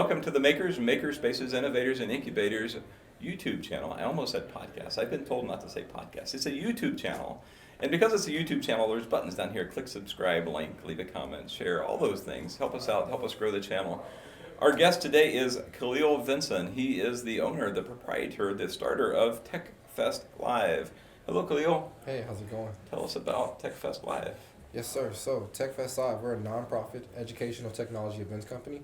Welcome to the Makerspaces, Innovators, and Incubators YouTube channel. I almost said podcast. I've been told not to say podcast. It's a YouTube channel. And because it's a YouTube channel, there's buttons down here. Click subscribe, link, leave a comment, share, all those things. Help us out, help us grow the channel. Our guest today is Khalil Vinson. He is the owner, the proprietor, the starter of Tech Fest Live. Hello, Khalil. Hey, how's it going? Tell us about Tech Fest Live. Yes, sir. So, Tech Fest Live, we're a nonprofit educational technology events company.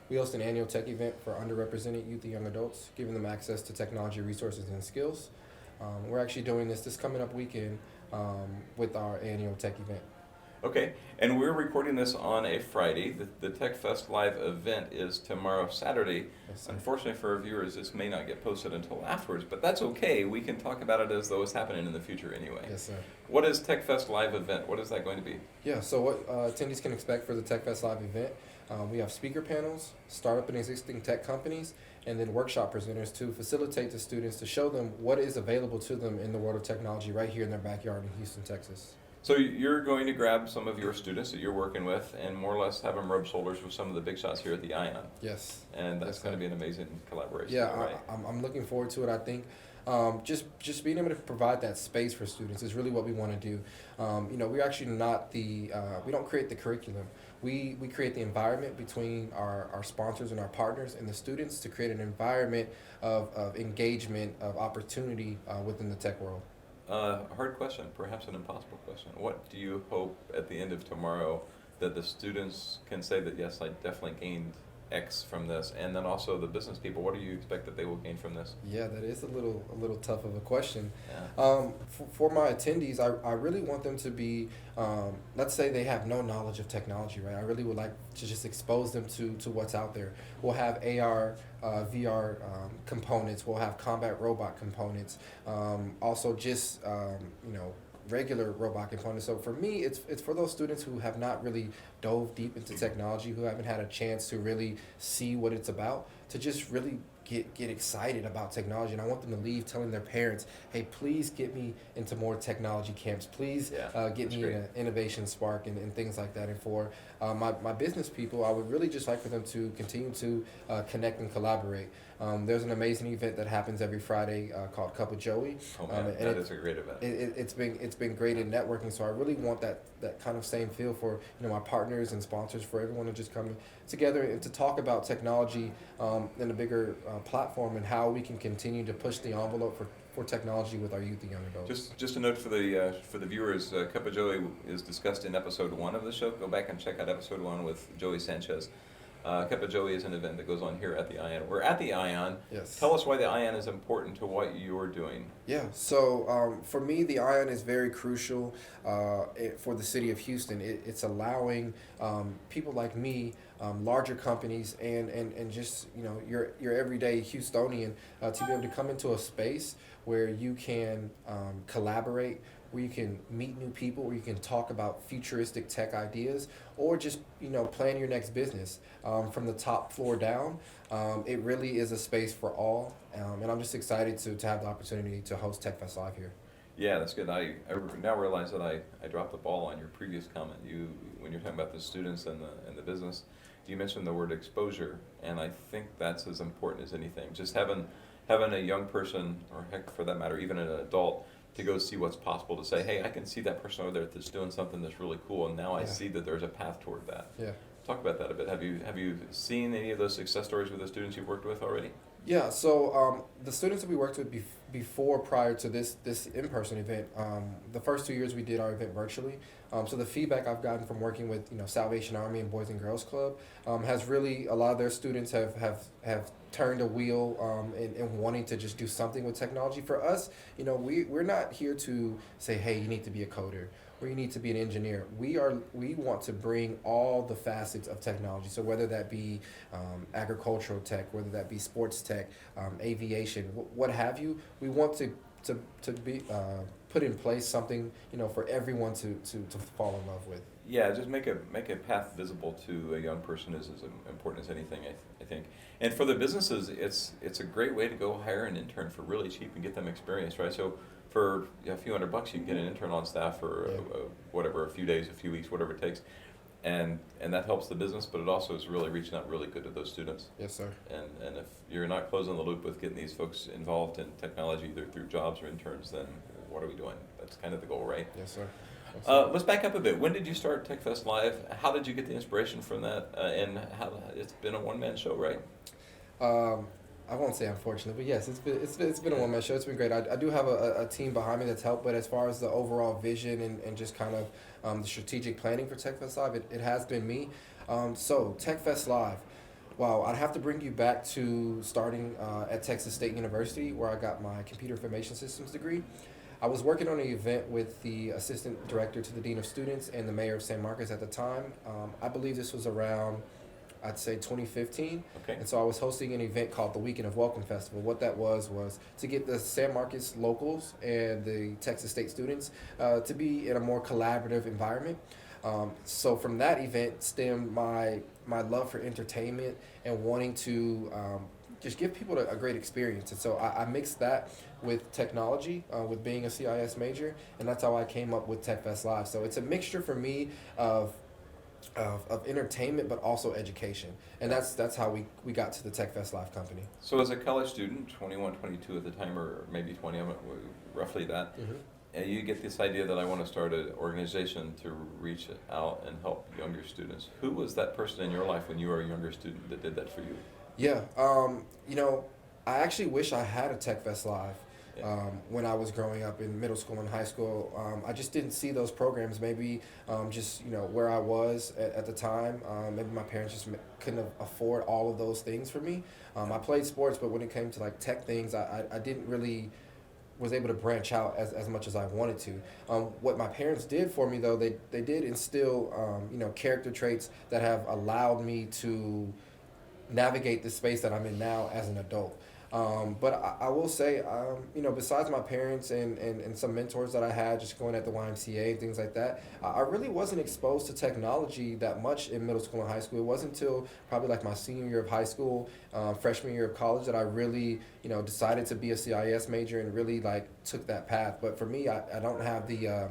We host an annual tech event for underrepresented youth and young adults, giving them access to technology resources and skills. We're actually doing this coming up weekend with our annual tech event. Okay, and we're recording this on a Friday. The Tech Fest Live event is tomorrow, Saturday. Yes, sir. Unfortunately for our viewers, this may not get posted until afterwards, but that's okay. We can talk about it as though it's happening in the future anyway. Yes, sir. What is Tech Fest Live event? What is that going to be? Yeah, so what attendees can expect for the Tech Fest Live event, we have speaker panels, startup and existing tech companies, and then workshop presenters to facilitate the students to show them what is available to them in the world of technology right here in their backyard in Houston, Texas. So you're going to grab some of your students that you're working with and more or less have them rub shoulders with some of the big shots here at the Ion. Yes. And that's Yes, going to sir. be an amazing collaboration. Yeah, right? I'm looking forward to it. I think just being able to provide that space for students is really what we want to do. We're actually not we don't create the curriculum. We create the environment between our sponsors and our partners and the students to create an environment of engagement, of opportunity within the tech world. Hard question, perhaps an impossible question. What do you hope at the end of tomorrow that the students can say that, yes, I definitely gained X from this, and then also the business people, what do you expect that they will gain from this? Yeah, that is a little tough of a question. Yeah. For my attendees, I really want them to be, let's say they have no knowledge of technology, right? I really would like to just expose them to what's out there. We'll have AR, VR components. We'll have combat robot components. Also just, regular robot components. So for me, it's for those students who have not really dove deep into technology, who haven't had a chance to really see what it's about, to just really get excited about technology. And I want them to leave telling their parents, hey, please get me into more technology camps. Please get me in an innovation spark and things like that. And for my business people, I would really just like for them to continue to connect and collaborate. There's an amazing event that happens every Friday called Cup of Joey. Oh man, that is a great event. It's been great in networking. So I really want that kind of same feel for my partners and sponsors, for everyone to just come together and to talk about technology in a bigger platform and how we can continue to push the envelope for technology with our youth and young adults. Just a note for the viewers, Cup of Joey is discussed in episode 1 of the show. Go back and check out episode 1 with Joey Sanchez. Cup of Joey is an event that goes on here at the Ion. We're at the Ion. Yes. Tell us why the Ion is important to what you're doing. Yeah, so for me, the Ion is very crucial for the city of Houston. It's allowing people like me, larger companies, and just your everyday Houstonian to be able to come into a space where you can collaborate, where you can meet new people, where you can talk about futuristic tech ideas, or just plan your next business from the top floor down. It really is a space for all, and I'm just excited to have the opportunity to host Tech Fest Live here. Yeah, that's good. I now realize that I dropped the ball on your previous comment. When you're talking about the students and the business, you mentioned the word exposure, and I think that's as important as anything. Just having a young person, or heck for that matter, even an adult, to go see what's possible, to say, hey, I can see that person over there that's doing something that's really cool, and now I see that there's a path toward that. Yeah. Talk about that a bit. Have you seen any of those success stories with the students you've worked with already? Yeah, so the students that we worked with prior to this in-person event, the first 2 years we did our event virtually. So the feedback I've gotten from working with Salvation Army and Boys and Girls Club has really, a lot of their students have turned a wheel in wanting to just do something with technology. For us, we're not here to say, hey, you need to be a coder or you need to be an engineer. We want to bring all the facets of technology. So whether that be agricultural tech, whether that be sports tech, aviation, what have you, we want to be put in place something for everyone to fall in love with. Yeah, just make a path visible to a young person is as important as anything, I think. And for the businesses, it's a great way to go hire an intern for really cheap and get them experience, right? So for a few $100, you can get an intern on staff for whatever, a few days, a few weeks, whatever it takes. and that helps the business, but it also is really reaching out really good to those students. Yes, sir. And if you're not closing the loop with getting these folks involved in technology, either through jobs or interns, then what are we doing? That's kind of the goal, right? Yes, sir. Yes, sir. Let's back up a bit. When did you start TechFest Live? How did you get the inspiration from that? And how it's been a one-man show, right? I won't say unfortunately, but yes, it's been a one man show. It's been great. I do have a team behind me that's helped, but as far as the overall vision and just kind of the strategic planning for TechFest Live, it has been me. So TechFest Live, wow, I'd have to bring you back to starting at Texas State University, where I got my computer information systems degree. I was working on an event with the assistant director to the dean of students and the mayor of San Marcos at the time. I believe this was around, I'd say 2015. Okay. And so I was hosting an event called the Weekend of Welcome Festival. What that was to get the San Marcos locals and the Texas State students to be in a more collaborative environment. So from that event stemmed my love for entertainment and wanting to just give people a great experience. And so I mixed that with technology, with being a CIS major, and that's how I came up with TechFest Live. So it's a mixture for me of entertainment, but also education. And that's how we got to the TechFest Live company. So as a college student, 21, 22 at the time, or maybe 20, roughly that, Mm-hmm. and you get this idea that I want to start an organization to reach out and help younger students. Who was that person in your life when you were a younger student that did that for you? Yeah, I actually wish I had a TechFest Live. When I was growing up in middle school and high school. I just didn't see those programs. Maybe just where I was at the time. Maybe my parents just couldn't afford all of those things for me. I played sports, but when it came to like tech things, I didn't really was able to branch out as much as I wanted to. What my parents did for me though, they did instill character traits that have allowed me to navigate the space that I'm in now as an adult. But I will say, besides my parents and some mentors that I had just going at the YMCA and things like that, I really wasn't exposed to technology that much in middle school and high school. It wasn't until probably like my senior year of high school, freshman year of college that I really, decided to be a CIS major and really like took that path. But for me, I don't have the,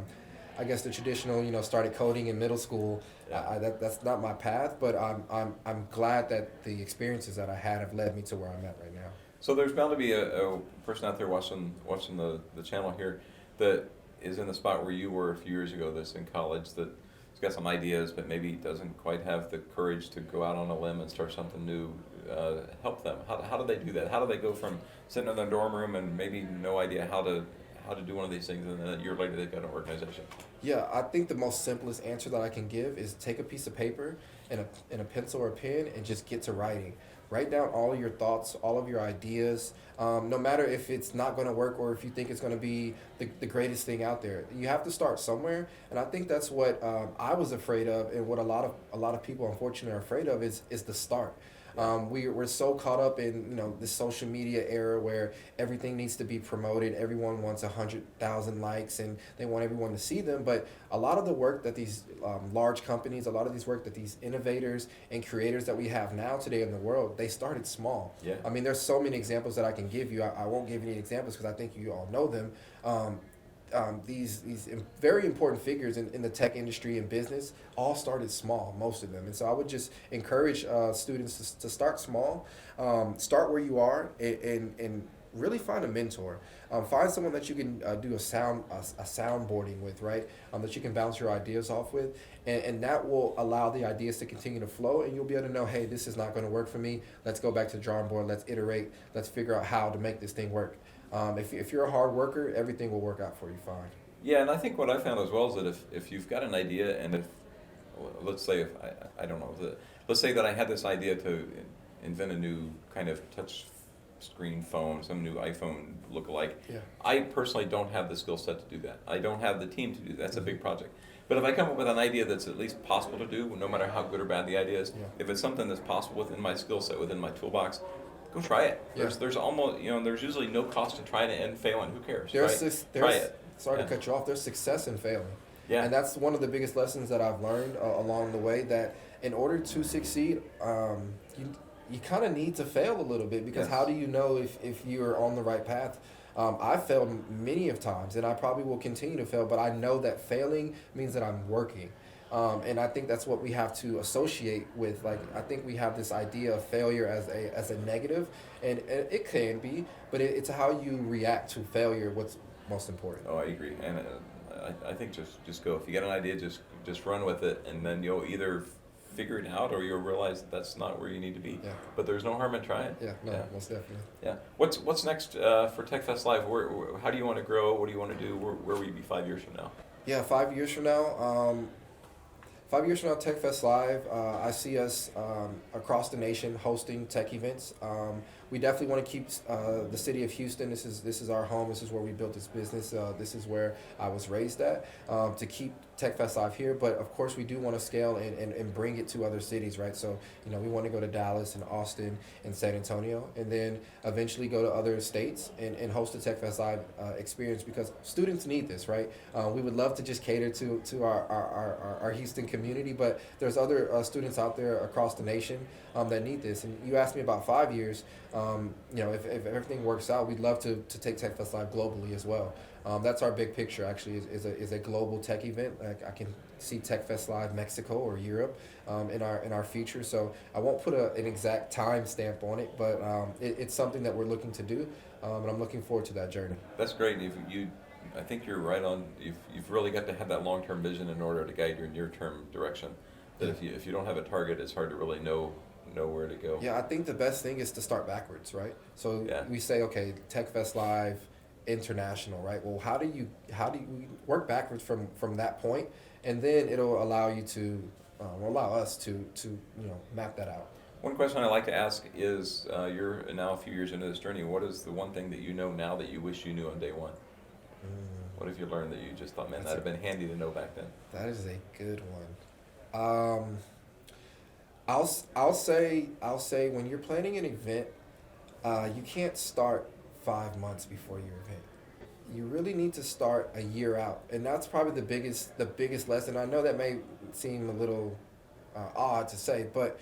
I guess the traditional, started coding in middle school. That's not my path, but I'm glad that the experiences that I had have led me to where I'm at right now. So there's bound to be a person out there watching the channel here that is in the spot where you were a few years ago, that's in college, that's got some ideas, but maybe doesn't quite have the courage to go out on a limb and start something new. Help them. How do they do that? How do they go from sitting in their dorm room and maybe no idea how to do one of these things, and then a year later they've got an organization? Yeah, I think the most simplest answer that I can give is take a piece of paper and a pencil or a pen and just get to writing. Write down all of your thoughts, all of your ideas, no matter if it's not going to work or if you think it's going to be the greatest thing out there. You have to start somewhere, and I think that's what I was afraid of, and what a lot of people unfortunately are afraid of is the start. We're so caught up in the social media era where everything needs to be promoted. Everyone wants 100,000 likes and they want everyone to see them. But a lot of the work that these large companies, a lot of these work that these innovators and creators that we have now today in the world, they started small. Yeah. I mean, there's so many examples that I can give you. I won't give any examples because I think you all know them. These very important figures in the tech industry and business all started small, most of them. And so I would just encourage students to start small, start where you are, and really find a mentor. Find someone that you can do a soundboarding with, right? That you can bounce your ideas off with, and that will allow the ideas to continue to flow, and you'll be able to know, hey, this is not going to work for me. Let's go back to the drawing board. Let's iterate. Let's figure out how to make this thing work. If you're a hard worker, everything will work out for you fine. Yeah, and I think what I found as well is that if you've got an idea, and let's say if I don't know, let's say that I had this idea to invent a new kind of touch screen phone, some new iPhone lookalike. Yeah. I personally don't have the skill set to do that. I don't have the team to do that. That's a big project. But if I come up with an idea that's at least possible to do, no matter how good or bad the idea is, if it's something that's possible within my skill set, within my toolbox, go try it. Yeah. There's almost, there's usually no cost to trying it and failing. Who cares? Try it. Sorry to cut you off. There's success in failing. Yeah. And that's one of the biggest lessons that I've learned along the way, that in order to succeed, you kind of need to fail a little bit, because how do you know if you're on the right path? I've failed many of times, and I probably will continue to fail, but I know that failing means that I'm working. And I think that's what we have to associate with. Like, I think we have this idea of failure as a negative, and it can be, but it's how you react to failure. What's most important. Oh, I agree, and I think just go. If you get an idea, just run with it, and then you'll either figure it out or you'll realize that that's not where you need to be. Yeah. But there's no harm in trying. Yeah. No. Yeah. Most definitely. Yeah. What's next for TechFest Live? How do you want to grow? What do you want to do? Where will you be 5 years from now? Yeah. 5 years from now. 5 years from now, TechFest Live, I see us across the nation hosting tech events. We definitely want to keep the city of Houston. This is our home. This is where we built this business. This is where I was raised at. To keep TechFest Live here, but of course we do want to scale and bring it to other cities, right? So we want to go to Dallas and Austin and San Antonio, and then eventually go to other states and host a TechFest Live experience, because students need this, right? We would love to just cater to our Houston community, but there's other students out there across the nation that need this. And you asked me about 5 years. If everything works out, we'd love to take TechFest Live globally as well. That's our big picture, actually, is a global tech event. Like, I can see TechFest Live Mexico or Europe in our future. So I won't put an exact time stamp on it, but it's something that we're looking to do, and I'm looking forward to that journey. That's great. I think you're right on. You've really got to have that long-term vision in order to guide your near-term direction. That if you don't have a target, it's hard to really know where to go. Yeah, I think the best thing is to start backwards, right? So Yeah. we say, okay, TechFest Live International, right? Well, how do you work backwards from that point, and then it'll allow you to allow us to map that out. One question I like to ask is, you're now a few years into this journey. What is the one thing that you know now that you wish you knew on day one? What have you learned that you just thought, man, that'd have been handy to know back then? That is a good one. I'll say when you're planning an event, you can't start 5 months before your event. You really need to start a year out, and that's probably the biggest lesson. I know that may seem a little odd to say, but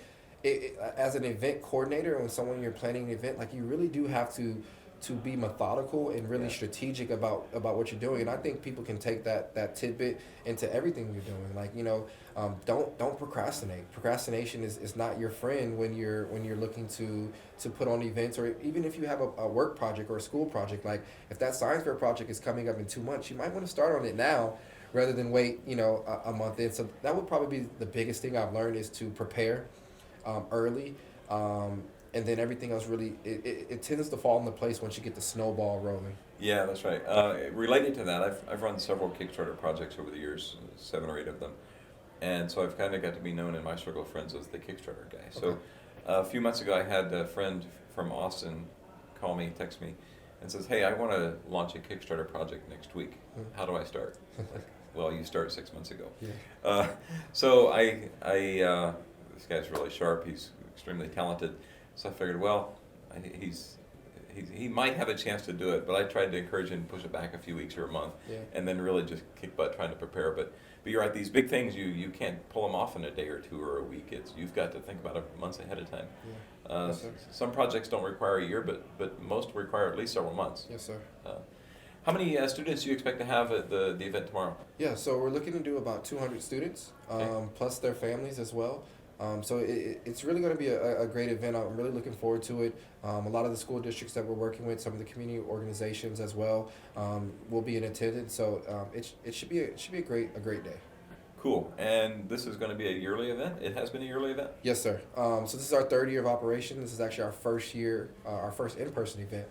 as an event coordinator, when you're planning an event, like, you really do have to be methodical and really strategic about what you're doing. And I think people can take that tidbit into everything you're doing. Like, don't procrastinate. Procrastination is not your friend when you're looking to put on events, or even if you have a work project or a school project. Like, if that science fair project is coming up in 2 months, you might want to start on it now rather than wait a month in. So that would probably be the biggest thing I've learned, is to prepare early. And then everything else really, it tends to fall into place once you get the snowball rolling. Yeah, that's right. Related to that, I've run several Kickstarter projects over the years, 7 or 8 of them. And so I've kind of got to be known in my circle of friends as the Kickstarter guy. So Okay. a few months ago, I had a friend from Austin text me, and says, "Hey, I want to launch a Kickstarter project next week. How do I start?" Like, well, you start 6 months ago. Yeah. So this guy's really sharp. He's extremely talented. So I figured, well, he might have a chance to do it, but I tried to encourage him to push it back a few weeks or a month, and then really just kick butt trying to prepare. But you're right, these big things, you can't pull them off in a day or 2 or a week. You've got to think about it months ahead of time. Yeah. Yes, sir. Some projects don't require a year, but most require at least several months. Yes, sir. How many students do you expect to have at the event tomorrow? Yeah, so we're looking to do about 200 students, plus their families as well. So it's really going to be a great event. I'm really looking forward to it. A lot of the school districts that we're working with, some of the community organizations as well, will be in attendance. So it should be a great day. Cool. And this is going to be a yearly event? It has been a yearly event? Yes, sir. So this is our 3rd year of operation. This is actually our first year, our first in-person event.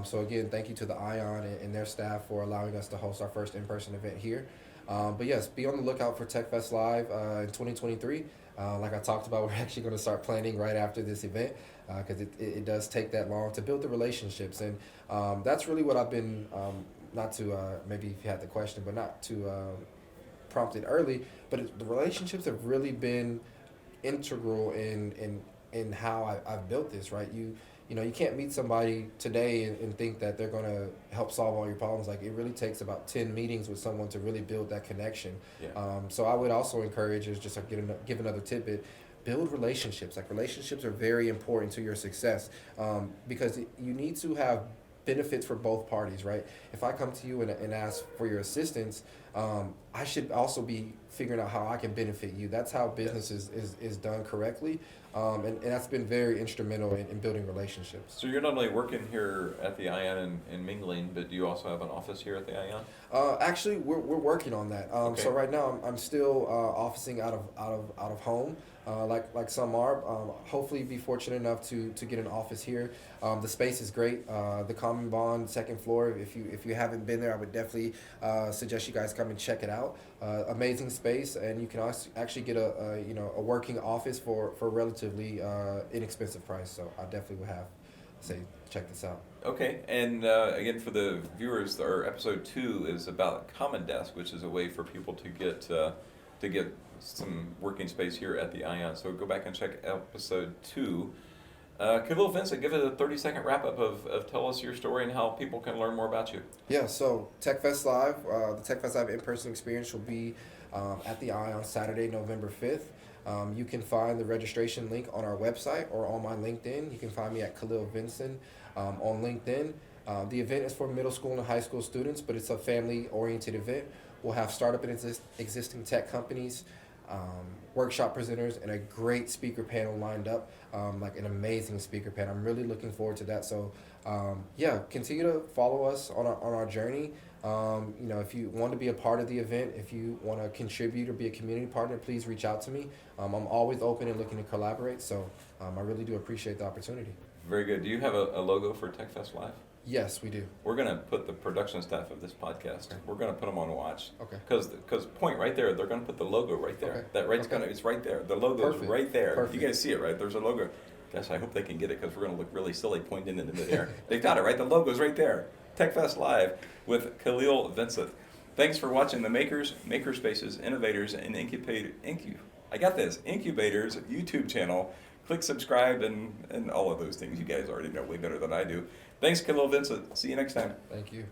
So again, thank you to the ION and their staff for allowing us to host our first in-person event here. But yes, be on the lookout for TechFest Live in 2023. Like I talked about, we're actually going to start planning right after this event, because it does take that long to build the relationships. And that's really what I've been, not to, maybe if you had the question, but not to prompt it early, but the relationships have really been integral in how I've built this, right? You can't meet somebody today and think that they're going to help solve all your problems. Like, it really takes about 10 meetings with someone to really build that connection. Yeah. So I would also encourage, is just to give another tidbit, build relationships. Like, relationships are very important to your success, because you need to have benefits for both parties, right? If I come to you and ask for your assistance, I should also be figuring out how I can benefit you. That's how business is done correctly, and that's been very instrumental in building relationships. So you're not only working here at the ION and mingling, but do you also have an office here at the ION? Actually, we're working on that. Okay. So right now I'm still officing out of home, like some are. Hopefully, be fortunate enough to get an office here. The space is great. The Common Bond second floor. If you haven't been there, I would definitely suggest you guys come and check it out. Amazing space, and you can also actually get a working office for relatively inexpensive price. So I definitely would say check this out. Okay, and again, for the viewers, our episode 2 is about Common Desk, which is a way for people to get some working space here at the ION. So go back and check episode 2. Khalil Vinson, give it a 30-second wrap-up of tell us your story and how people can learn more about you. Yeah, so TechFest Live, the TechFest Live in-person experience will be at the ION Saturday, November 5th. You can find the registration link on our website or on my LinkedIn. You can find me at Khalil Vinson on LinkedIn. The event is for middle school and high school students, but it's a family-oriented event. We'll have startup and existing tech companies, workshop presenters, and a great speaker panel lined up, like an amazing speaker panel. I'm really looking forward to that. So, continue to follow us on our journey. If you want to be a part of the event, if you want to contribute or be a community partner, please reach out to me. I'm always open and looking to collaborate. So, I really do appreciate the opportunity. Very good. Do you have a logo for TechFest Live? Yes, we do. We're going to put the production staff of this podcast. We're going to put them on watch. Okay. Because point right there, they're going to put the logo right there. Okay. That right's it's right there. The logo's Perfect. right there. Perfect. You guys see it, right? There's a logo. Gosh, I hope they can get it because we're going to look really silly pointing into the air. They've got it, right? The logo's right there. TechFest Live with Khalil Vinson. Thanks for watching the Makers, Makerspaces, Innovators, and Incubators YouTube channel. Click subscribe and all of those things. You guys already know way better than I do. Thanks, Khalil Vinson. See you next time. Thank you.